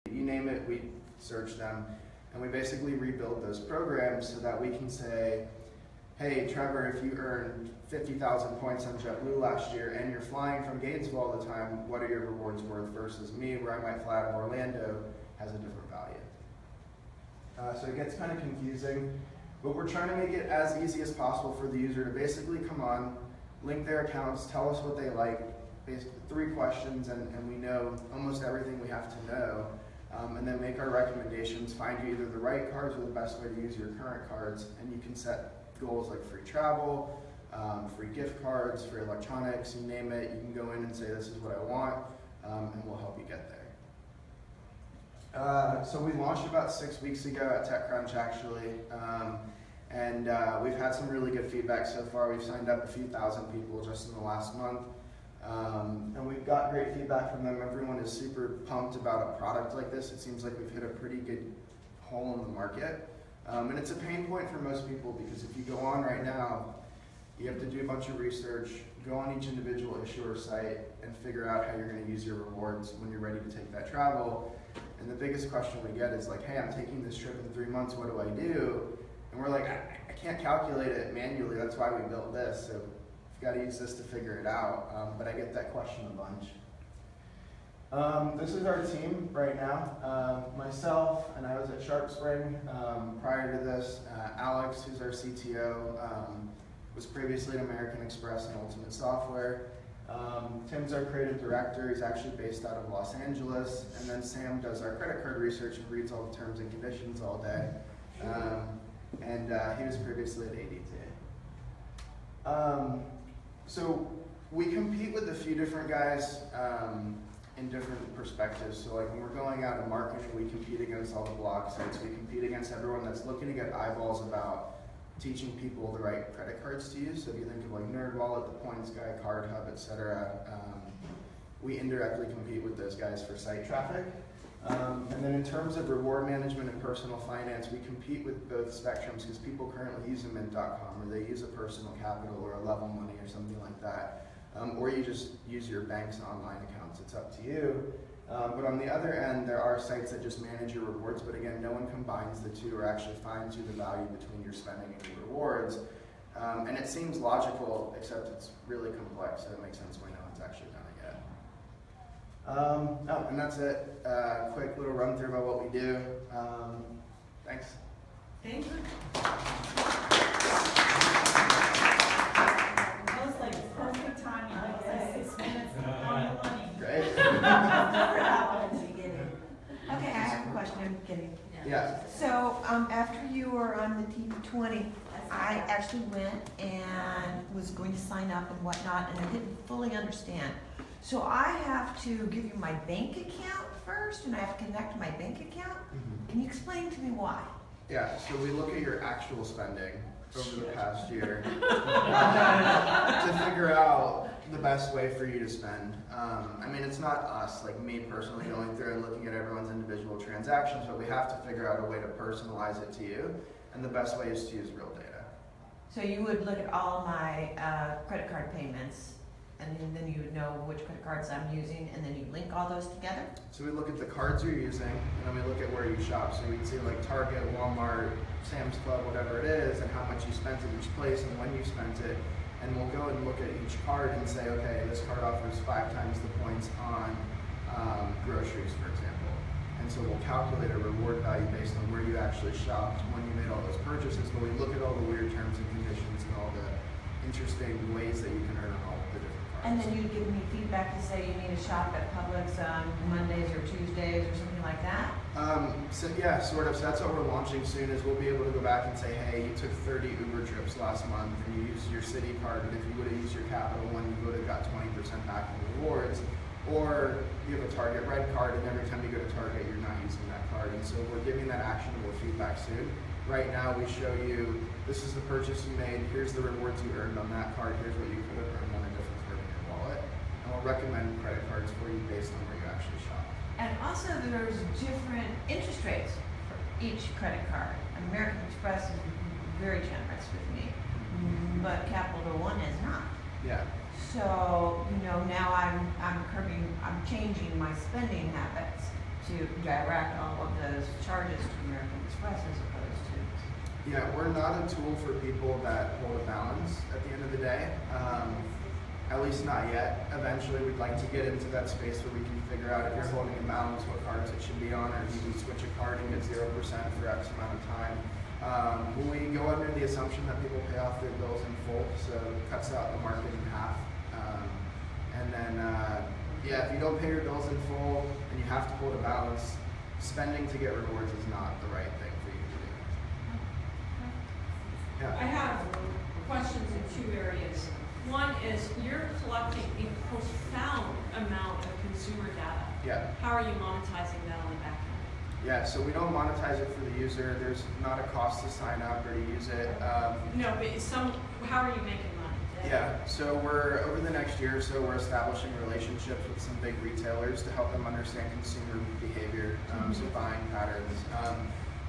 you name it, we search them. And we basically rebuild those programs so that we can say, hey, Trevor, if you earned 50,000 points on JetBlue last year and you're flying from Gainesville all the time, what are your rewards worth versus me, where I might fly out of Orlando, has a different value. So it gets kind of confusing, but we're trying to make it as easy as possible for the user to basically come on, link their accounts, tell us what they like, basically 3 questions, and we know almost everything we have to know, and then make our recommendations, find you either the right cards or the best way to use your current cards, and you can set goals like free travel, free gift cards, free electronics, you name it. You can go in and say, this is what I want, and we'll help you get there. So we launched about 6 weeks ago at TechCrunch, actually, and we've had some really good feedback so far. We've signed up a few thousand people just in the last month, and we've got great feedback from them. Everyone is super pumped about a product like this. It seems like we've hit a pretty good hole in the market. And it's a pain point for most people because if you go on right now, you have to do a bunch of research, go on each individual issuer site, and figure out how you're going to use your rewards when you're ready to take that travel. And the biggest question we get is like, hey, I'm taking this trip in 3 months, what do I do? And we're like, I can't calculate it manually, that's why we built this, so you've got to use this to figure it out. But I get that question a bunch. This is our team right now. Myself, and I was at Sharp Spring prior to this. Alex, who's our CTO, was previously at American Express and Ultimate Software. Tim's our creative director. He's actually based out of Los Angeles. And then Sam does our credit card research and reads all the terms and conditions all day. He was previously at ADT. So we compete with a few different guys in different perspectives. So like when we're going out and marketing, we compete against all the blog sites. We compete against everyone that's looking to get eyeballs about teaching people the right credit cards to use. So if you think of like NerdWallet, The Points Guy, Card Hub, etc., we indirectly compete with those guys for site traffic. And then in terms of reward management and personal finance, we compete with both spectrums because people currently use a Mint.com or they use a Personal Capital or a Level Money or something like that. Or you just use your bank's online accounts, it's up to you. But on the other end, there are sites that just manage your rewards, but again, no one combines the two or actually finds you the value between your spending and your rewards. And it seems logical, except it's really complex, so it makes sense why no one's actually done it yet. And that's it. Quick little run through about what we do. Thanks. Thank you. That was like perfect timing. That was like 6 minutes on the money. Great. Okay, I have a question. I'm kidding. Yeah. So after you were on the TV20, I actually went and was going to sign up and whatnot, and I didn't fully understand. So I have to give you my bank account first, and I have to connect my bank account? Mm-hmm. Can you explain to me why? Yeah, so we look at your actual spending over the past year to figure out the best way for you to spend. I mean, it's not us, like me personally, going through and looking at everyone's individual transactions, but we have to figure out a way to personalize it to you, and the best way is to use real data. So you would look at all my credit card payments, and then you would know which credit cards I'm using, and then you link all those together? So we look at the cards you're using, and then we look at where you shop. So we'd see like Target, Walmart, Sam's Club, whatever it is, and how much you spent at each place and when you spent it. And we'll go and look at each card and say, okay, this card offers 5 times the points on groceries, for example. And so we'll calculate a reward value based on where you actually shopped, when you made all those purchases, but we look at all the weird terms and conditions and all the interesting ways that you can earn on all the different cards. And then you give me feedback to say you need to shop at Publix on Mondays or Tuesdays or something like that? So yeah, sort of. So that's what we're launching soon is we'll be able to go back and say, hey, you took 30 Uber trips last month and you used your city card, but if you would have used your Capital one, you would have got 20% back in rewards. Or you have a Target Red card and every time you go to Target, you're not using that card. And so we're giving that actionable feedback soon. Right now we show you, this is the purchase you made, here's the rewards you earned on that card, here's what you could have earned on a different card in your wallet. And we'll recommend credit cards for you based on where you actually shop. And also there's different interest rates for each credit card. American Express is very generous with me, but Capital One is not. Yeah. So, you know, now I'm changing my spending habits. to direct all of those charges to American Express as opposed to. Yeah, we're not a tool for people that hold a balance at the end of the day. At least not yet. Eventually, we'd like to get into that space where we can figure out if you're holding a balance, what cards it should be on, or if you can switch a card and get 0% for X amount of time. When we go under the assumption that people pay off their bills in full, so it cuts out the market in half. And then, yeah, if you don't pay your bills in full and you have to hold a balance, spending to get rewards is not the right thing for you to do. Yeah. I have questions in two areas. One is you're collecting a profound amount of consumer data. Yeah. How are you monetizing that on the back end? Yeah, so we don't monetize it for the user. There's not a cost to sign up or to use it. No, but how are you making money? Yeah, so we're, over the next year or so, we're establishing relationships with some big retailers to help them understand consumer behavior, so buying patterns.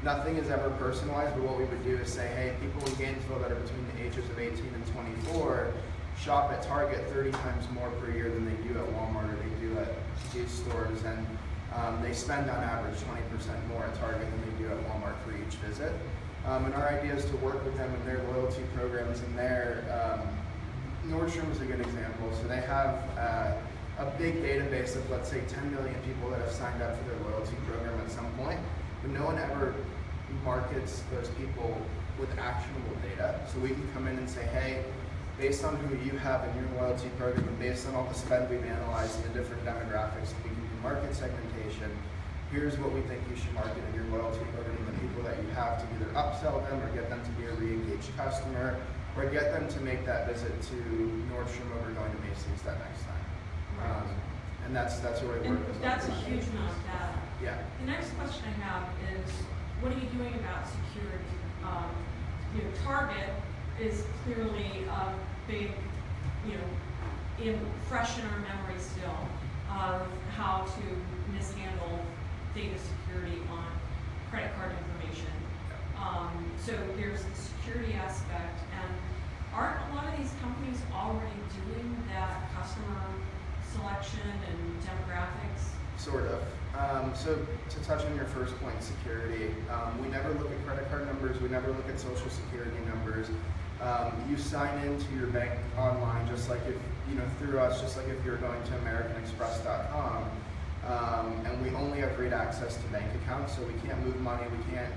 Nothing is ever personalized, but what we would do is say, hey, people in Gainesville that are between the ages of 18 and 24 shop at Target 30 times more per year than they do at Walmart or they do at these stores, and they spend on average 20% more at Target than they do at Walmart for each visit. And our idea is to work with them in their loyalty programs and their, Nordstrom is a good example. So they have a big database of, let's say, 10 million people that have signed up for their loyalty program at some point, but no one ever markets those people with actionable data. So we can come in and say, hey, based on who you have in your loyalty program and based on all the spend we've analyzed in the different demographics, we can do market segmentation. Here's what we think you should market in your loyalty program to the people that you have to either upsell them or get them to be a re-engaged customer or get them to make that visit to Nordstrom over going to Macy's that next time. And that's where we work. That's a huge amount of data. Yeah. The next question I have is, what are you doing about security? Target is clearly a big, fresh in our memory still of how to mishandle data security on credit card information. So there's the security aspect, and aren't a lot of these companies already doing that customer selection and demographics? Sort of. So to touch on your first point, security, we never look at credit card numbers, we never look at social security numbers. You sign into your bank online just like if, through us, just like if you're going to AmericanExpress.com, and we only have read access to bank accounts, so we can't move money, we can't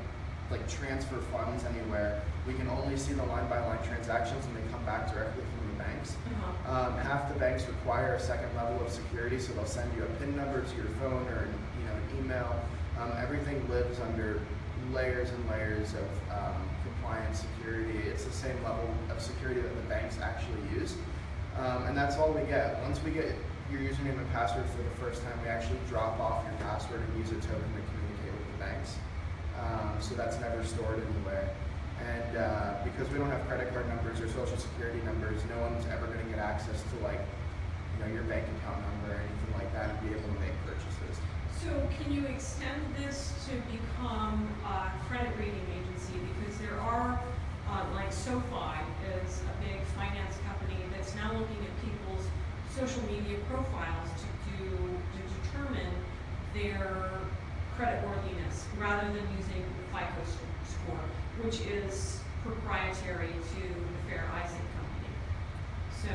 transfer funds anywhere. We can only see the line-by-line transactions and they come back directly from the banks. Half the banks require a second level of security, so they'll send you a PIN number to your phone or an email. Everything lives under layers and layers of compliance security. It's the same level of security that the banks actually use. And that's all we get. Once we get your username and password for the first time, we actually drop off your password and use a token to communicate with the banks. So that's never stored anywhere. And because we don't have credit card numbers or social security numbers, no one's ever going to get access to your bank account number or anything like that and be able to make purchases. So can you extend this to become a credit rating agency? Because there are, like SoFi is a big finance company that's now looking at people's social media profiles to determine their creditworthiness rather than using the FICO score, which is proprietary to the Fair Isaac company. So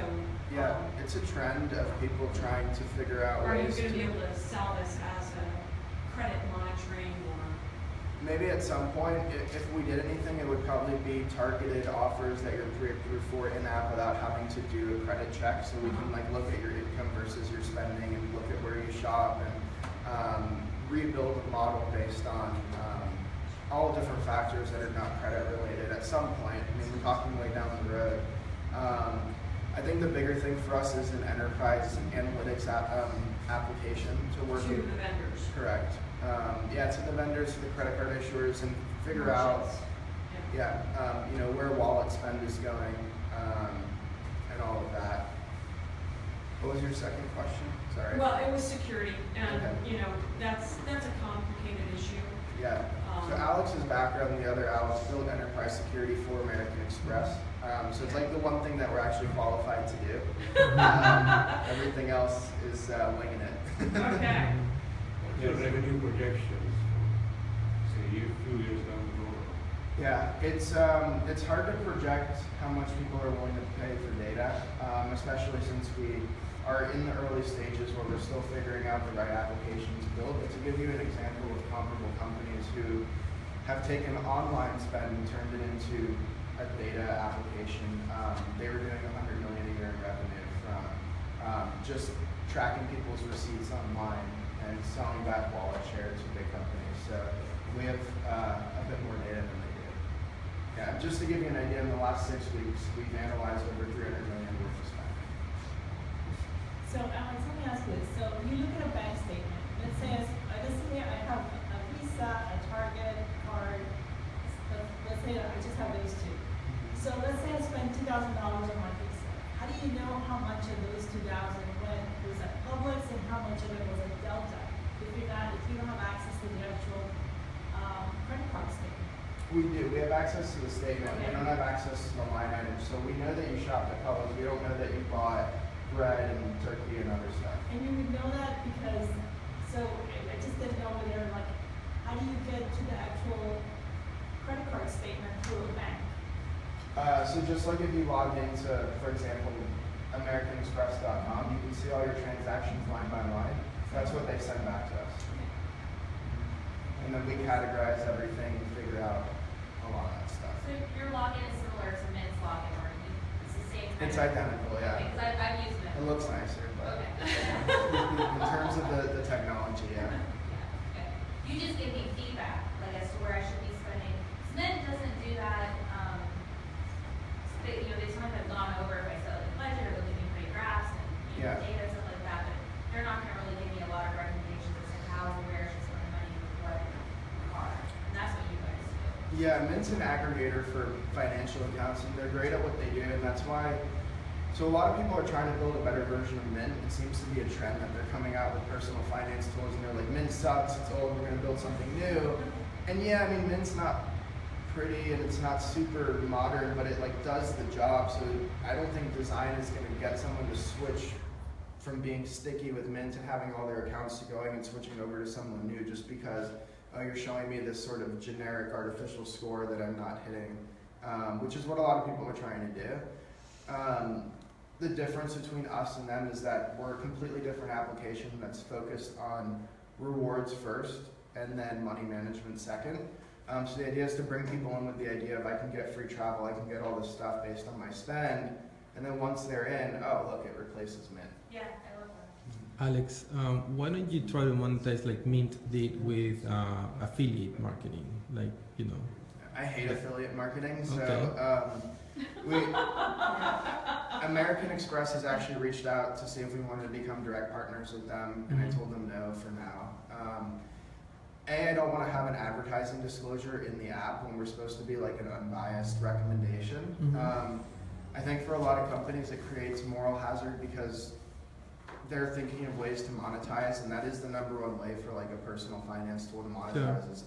yeah, it's a trend of people trying to figure out are you ways going to be able to sell this as a credit monitoring or? Maybe at some point, if we did anything, it would probably be targeted offers that you're pre-approved for in-app without having to do a credit check. So we can look at your income versus your spending and look at where you shop and rebuild a model based on all different factors that are not credit related at some point. I mean, we're talking way down the road. I think the bigger thing for us is an enterprise analytics application to work To with the vendors. Correct. To the vendors, to the credit card issuers, and figure out, where wallet spend is going, and all of that. What was your second question? Sorry. Well, it was security, and Okay. that's a complicated issue. Yeah. So Alex's background, the other Alex, built enterprise security for American Express. So it's like the one thing that we're actually qualified to do. Everything else is winging it. Okay. their revenue projections, say, few years down the road? Yeah, it's hard to project how much people are willing to pay for data, especially since we are in the early stages where we're still figuring out the right application to build. But to give you an example of comparable companies who have taken online spend and turned it into a data application, they were doing $100 million a year in revenue from just tracking people's receipts online and selling back wallet share to big companies. So we have a bit more data than they do. Yeah, just to give you an idea, in the last 6 weeks, we've analyzed over 300 million worth of spending. So Alex, let me ask you this. So you look at a bank statement. Let's say I have a Visa, a Target card. Let's say I just have those two. So let's say I spend $2,000 on my Visa. How do you know how much of those 2,000 was at Publix and how much of it was at Delta? If you don't have access to the actual credit card statement. We do. We have access to the statement. Okay. We don't have access to the line items. So we know that you shopped at Publix. We don't know that you bought bread and turkey and other stuff. And you would know that because, I just didn't know whether, like, how do you get to the actual credit card statement through a bank? So just like if you logged into, for example, AmericanExpress.com, you can see all your transactions line by line. That's what they send back to us. And then we categorize everything and figure out a lot of that stuff. So your login is similar to Mint's login, or it's the same kind It's of? identical, Okay, yeah. because I've used Mint. It looks nicer, but Okay. in terms of the technology, yeah. Yeah, okay. You just give me feedback, like as to where I should be spending. Mint doesn't do that, they sometimes have gone over if I sell like a ledger, they'll give me pretty graphs and, Yeah. data and stuff like that, but they're not gonna really give me a lot of recommendations as to how and where I should spend the money with what card. And that's what you guys do. Yeah, Mint's an aggregator for financial accounts, and they're great at what they do, and that's why. So a lot of people are trying to build a better version of Mint. It seems to be a trend that they're coming out with personal finance tools, and they're like, Mint sucks, it's old, we're gonna build something new. And yeah, I mean, Mint's not pretty and it's not super modern, but it like does the job. So I don't think design is gonna get someone to switch from being sticky with Mint and having all their accounts to going and switching over to someone new just because, oh, you're showing me this sort of generic artificial score that I'm not hitting, which is what a lot of people are trying to do. The difference between us and them is that we're a completely different application that's focused on rewards first and then money management second. So the idea is to bring people in with the idea of I can get free travel, I can get all this stuff based on my spend, and then once they're in, oh look, it replaces Mint. Yeah, I love that. Alex, why don't you try to monetize like Mint did with affiliate marketing? Like, I hate affiliate marketing, so Okay. American Express has actually reached out to see if we wanted to become direct partners with them, and I told them no for now. I don't want to have an advertising disclosure in the app when we're supposed to be like an unbiased recommendation. I think for a lot of companies it creates moral hazard because they're thinking of ways to monetize, and that is the #1 way for like a personal finance tool to monetize. Sure. Is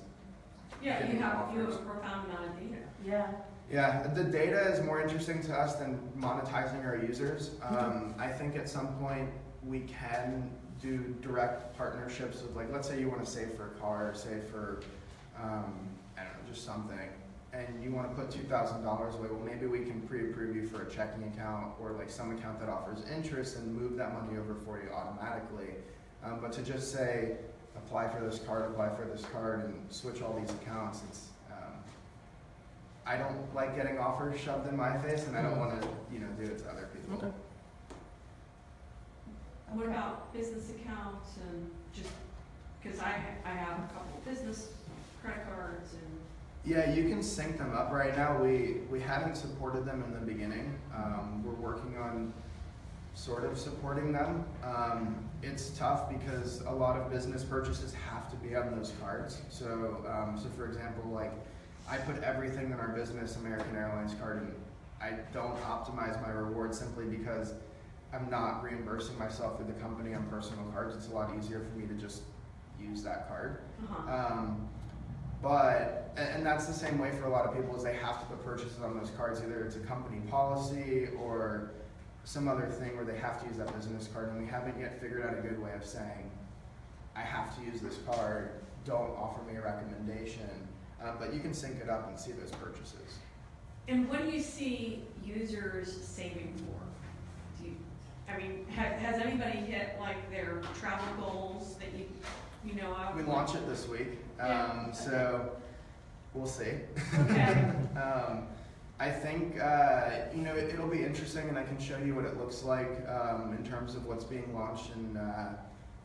Yeah, getting you have offers. a profound amount of data. Yeah. Yeah, the data is more interesting to us than monetizing our users. I think at some point we can do direct partnerships with, like, let's say you want to save for a car, or save for, I don't know, just something, and you want to put $2,000 away. Well, maybe we can pre-approve you for a checking account or like some account that offers interest and move that money over for you automatically. But to just say, apply for this card, and switch all these accounts, it's, I don't like getting offers shoved in my face, and I don't want to, do it to other people. Okay. What about business accounts and just, because I have a couple of business credit cards and. Yeah, you can sync them up right now. We hadn't supported them in the beginning. We're working on sort of supporting them. It's tough because a lot of business purchases have to be on those cards. So for example, like I put everything in our business American Airlines card, and I don't optimize my reward simply because I'm not reimbursing myself through the company on personal cards. It's a lot easier for me to just use that card. And that's the same way for a lot of people, is they have to put purchases on those cards. Either it's a company policy or some other thing where they have to use that business card, and we haven't yet figured out a good way of saying, I have to use this card, don't offer me a recommendation, but you can sync it up and see those purchases. And what do you see users saving for? Do you, I mean, has anybody hit like their travel goals that you know of? We launch it this week, Yeah. so we'll see. Okay. I think, you know, it'll be interesting, and I can show you what it looks like in terms of what's being launched. And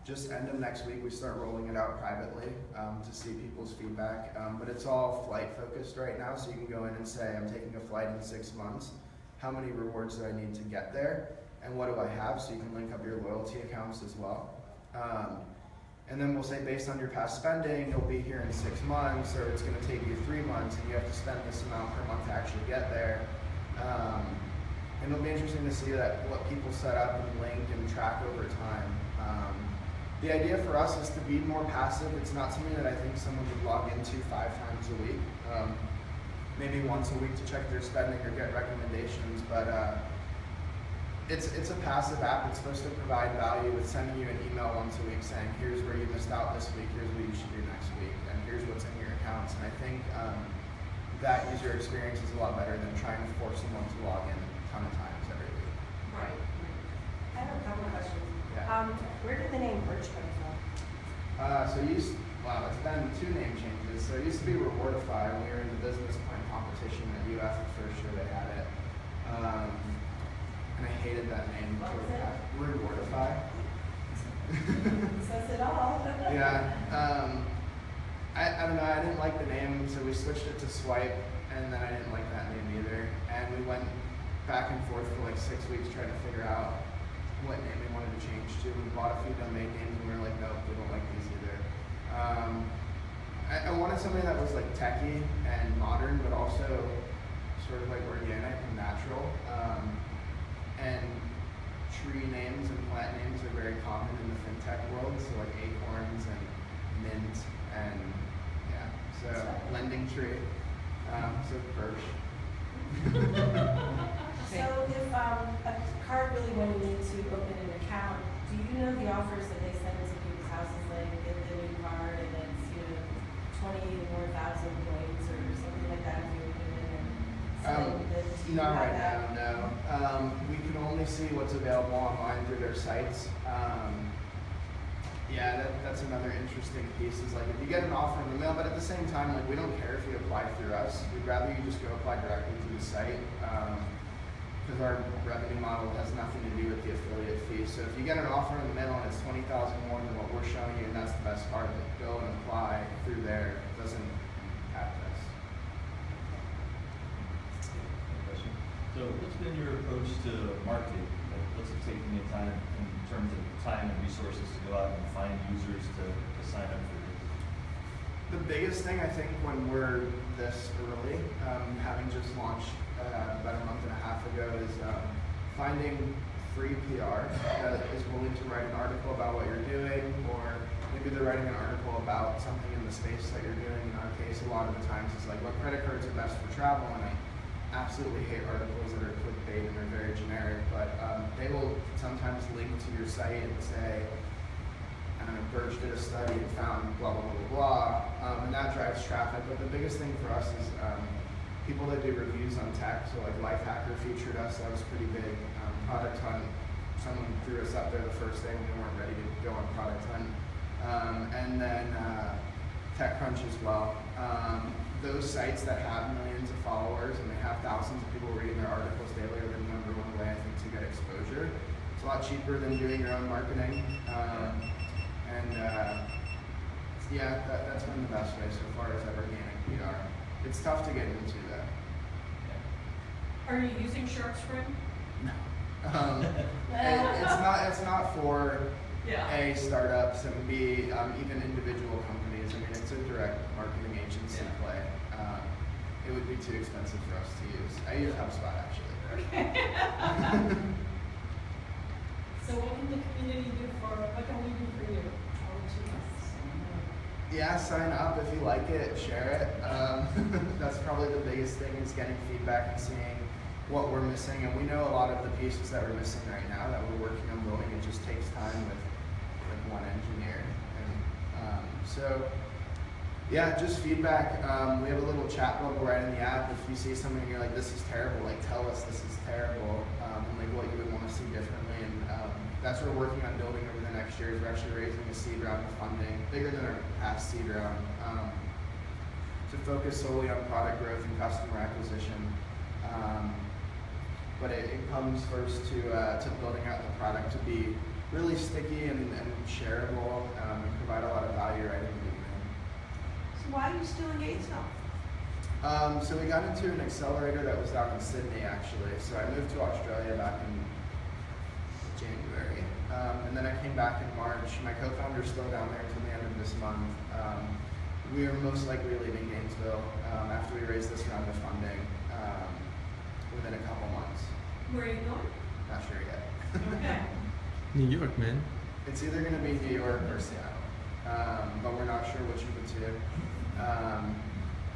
just end of next week, we start rolling it out privately to see people's feedback. But it's all flight focused right now, so you can go in and say, I'm taking a flight in 6 months. How many rewards do I need to get there? And what do I have? So you can link up your loyalty accounts as well. And then we'll say, based on your past spending, you'll be here in 6 months, or it's going to take you 3 months, and you have to spend this amount per month to actually get there. And it'll be interesting to see that what people set up and link and track over time. The idea for us is to be more passive. It's not something that I think someone would log into 5 times a week. Maybe once a week to check their spending or get recommendations, but it's a passive app. It's supposed to provide value with sending you an email once a week saying, here's where you missed out this week, here's what you should do next week, and here's what's in your accounts. And I think that user experience is a lot better than trying to force someone to log in a ton of times every week. Right. I have a couple of questions. Yeah. Where did the name Birch come from? Wow, it's been 2 name changes. So it used to be Rewardify when we were in the business plan competition at UF the first year they had it. And I hated that name. What was it? Rewardify. Says it all. Yeah. I don't know, I didn't like the name, so we switched it to Swipe, and then I didn't like that name either. And we went back and forth for like 6 weeks trying to figure out what name we wanted to change to. We bought a few domain names and we were like, nope, we don't like these either. I wanted something that was like techy and modern, but also sort of like organic and natural. And tree names and plant names are very common in the fintech world, so like acorns and mint and yeah, so lending tree, so Birch. So if a card really wanted me to open an account, do you know the offers that they send to people's houses, like get the new card and it's, you know, 20 more thousand points or something like that if you open it and send it to you Not like right that? now, no. We can only see what's available online through their sites. Yeah, that's another interesting piece is like if you get an offer in the mail, but at the same time, like we don't care if you apply through us. We'd rather you just go apply directly to the site because our revenue model has nothing to do with the affiliate fee. So if you get an offer in the mail and it's 20,000 more than what we're showing you, and that's the best part, then go and apply through there. It doesn't impact us. Question. So what's been your approach to marketing? Like, what's it taking you time in terms of time and resources to go out and find users to sign up for you? The biggest thing I think when we're this early, having just launched about a month and a half ago, is finding free PR that is willing to write an article about what you're doing, or maybe they're writing an article about something in the space that you're doing. In our case, a lot of the times it's like what credit cards are best for travel, and I absolutely hate articles that are clickbait and they're very generic, but they will sometimes link to your site and say, I don't know, Birch did a study and found blah, blah, blah, blah, and that drives traffic. But the biggest thing for us is people that do reviews on tech, so like Lifehacker featured us, that was pretty big. Product Hunt, someone threw us up there the first day when we weren't ready to go on Product Hunt. And then TechCrunch as well. Those sites that have millions of followers and they have thousands of people reading their articles daily are the #1 way, I think, to get exposure. It's a lot cheaper than doing your own marketing. Yeah, that's been the best way so far as organic PR. It's tough to get into though. Are you using SharpSpring? No. It's not for A, startups, and B, even individual companies. I mean, it's a direct marketing agency play. It would be too expensive for us to use. I use HubSpot actually. So what can the community do what can we do for you? How would you Yeah, sign up if you like it, share it. That's probably the biggest thing is getting feedback and seeing what we're missing. And we know a lot of the pieces that we're missing right now that we're working on building. It just takes time with one engineer. And So, yeah, just feedback. We have a little chat bubble right in the app. If you see something and you're like, this is terrible, like tell us this is terrible, and like what you would want to see differently. And that's what we're working on building over the next year. Is we're actually raising a seed round of funding, bigger than our past seed round, to focus solely on product growth and customer acquisition. But it comes first to building out the product to be really sticky and shareable, and provide a lot of value right in the beginning. So why are you still in Gatesville? So we got into an accelerator that was down in Sydney, actually. So I moved to Australia back in January, and then I came back in March. My co-founder's still down there until the end of this month. We are most likely leaving Gainesville after we raise this round of funding within a couple months. Where are you going? Not sure yet. Okay. New York, man. It's either going to be New York or Seattle, but we're not sure which of the two.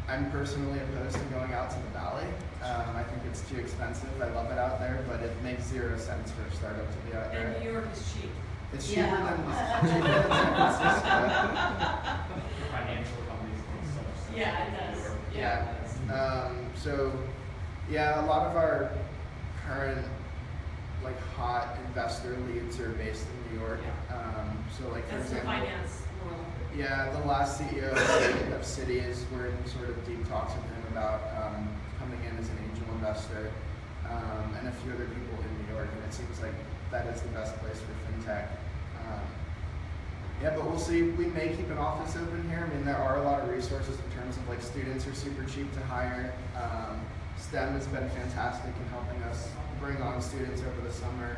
I'm personally opposed to going out to the valley. I think it's too expensive. I love it out there, but it makes zero sense for a startup to be out And there. New York is cheap. It's cheaper Yeah. than San Francisco. Financial companies make so much sense. Yeah, it does. Yeah. It does. So, yeah, a lot of our current like hot investor leads are based in New York. So like for That's the example, finance world. yeah, the last CEO of Citi is we're in sort of deep talks with him about coming in as an angel investor, and a few other people in New York, and it seems like that is the best place for fintech. Yeah, but we'll see. We may keep an office open here. I mean, there are a lot of resources in terms of like students are super cheap to hire. STEM has been fantastic in helping us bring on students over the summer.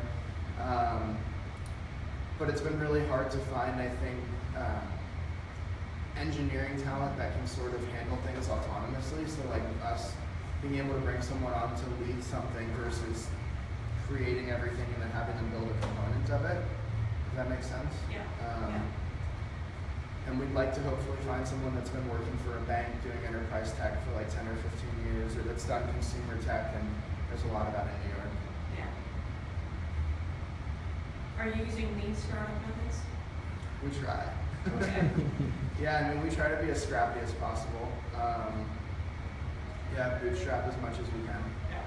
But it's been really hard to find, I think, engineering talent that can sort of handle things autonomously. So like us being able to bring someone on to lead something versus creating everything and then having them build a component of it. Does that make sense? Yeah. And we'd like to hopefully find someone that's been working for a bank doing enterprise tech for like 10 or 15 years, or that's done consumer tech, and there's a lot of that in New York. Yeah. Are you using lean startup methods? We try. Okay. Yeah, I mean, we try to be as scrappy as possible. Yeah, bootstrap as much as we can. Yeah.